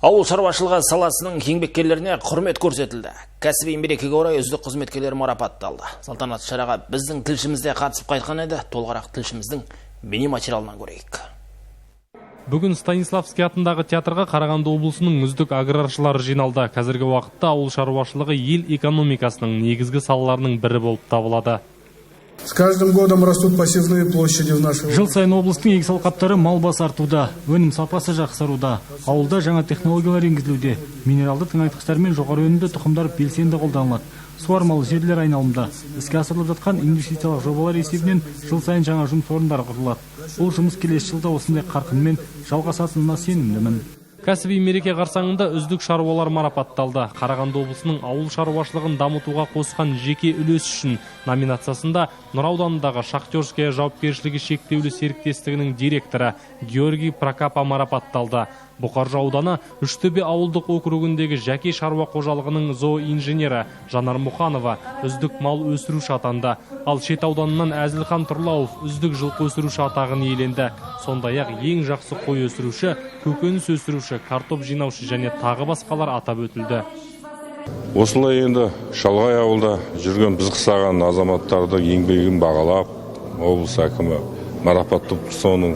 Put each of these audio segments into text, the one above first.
Ауыл шаруашылығы саласының еңбеккерлеріне құрмет көрсетілді. Кәсіби мерекеге орай үздік қызметкерлер марапатталды. Салтанатты шараға біздің тілшімізде қатысып қайтқан еді. Толығырақ тілшіміздің бейнематериалынан көрейік. Бүгін Станиславский атындағы театрға Қарағанды облысының үздік аграршылары жиналды. Қазіргі уақытта ауыл шаруашылығы ел экономикасының негізгі салаларының бірі болып табылады. С каждым годом растут посевные площади в нашей области. Жыл сайын облыстың егіс алқаптары мал басы артуда, өнім сапасы жақсаруда. Ауылда жаңа технологиялар енгізілуде. Минералды тыңайтқыштар мен жоғары өнімді тұқымдар белсенді қолданылады. Суармалы жерлер айналымда. Іске асырылып жатқан инвестициялық жобалар есебінен жыл сайын жаңа жұмыс орындары құрылады. Бұл жұмыс келесі жылда осындай қарқынмен жалғасатынына сенімдімін. Кәсіби мереке қарсаңында үздік шаруалар марапатталды. Қарағанды облысының ауыл шаруашылығын дамытуға қосқан жеке үлес үшін номинациясында Нұра ауданындағы Шахтерская жауапкершілігі шектеулі серіктестігінің директоры Георгий Прокопа марапатталды. Бұқаржы ауданы Үштөбе ауылдық округіндегі жеке шаруа қожалығының зооинженері Жанар Мұханова үздік мал өсіруші атанды. Ал Шет ауданынан Әзілхан Тұрлауов үздік жылқы өсіруші атағын иеленді. Сондай-ақ ең жақсы қой өсіруші, көкөніс өсіруші, картоп жинаушы және тағы басқалар атап өтілді. Осылай енді шалғай ауылда жүрген біз қысаған азаматтарды еңбегін бағалап, облыс әкімі марапаттап соның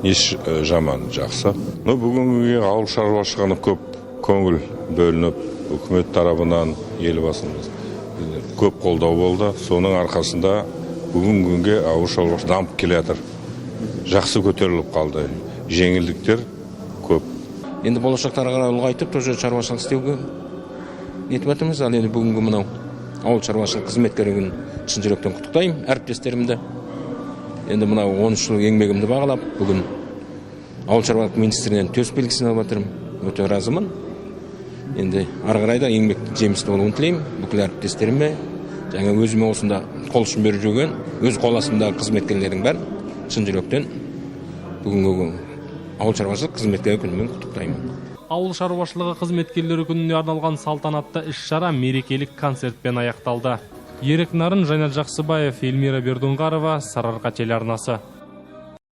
еш жаман жақсы. Бүгінгі ауыл шаруашылығына көп көңіл бөлініп, үкімет тарапынан елбасымыз көп қолдау болды. Соның арқасында бүгінгі күнге ауыл шаруашылығы дамып келе жатыр. Жақсы көтеріліп қалды. Жеңілдіктер көп. Енді болашақтарға қарай ұлғайтып, тоже шаруашылық істеуге нетіп жатырмыз. Ал енді бүгінгі мынау ауыл шаруашылық қызметкері күнін шын жүректен құттықтаймын әріптестерімді. Енді мынау 13 жыл еңбегімді бағалап, бүгін ауыл шаруашылық министрінен төс белгісін алып жатырмын. Өте разымын. Енді ары қарай да еңбек жемісті болуын тілеймін. Бүкіл әріптестеріме, жаңа өзіме осында қол ұшын беріп жүрген, өз қол астымдағы қызметкерлердің бәрін шын жүректен бүгінгі ауыл шаруашылық қызметкері күнімен құттықтаймын. Ауыл шаруашылығы қызметкерлері күніне арналған салтанатты іс-шара мерекелік концертпен аяқталды. Ерік Нарын, Жанат Жақсыбаев, Эльмира Бердунғарова, Сарыарқа телеарнасы.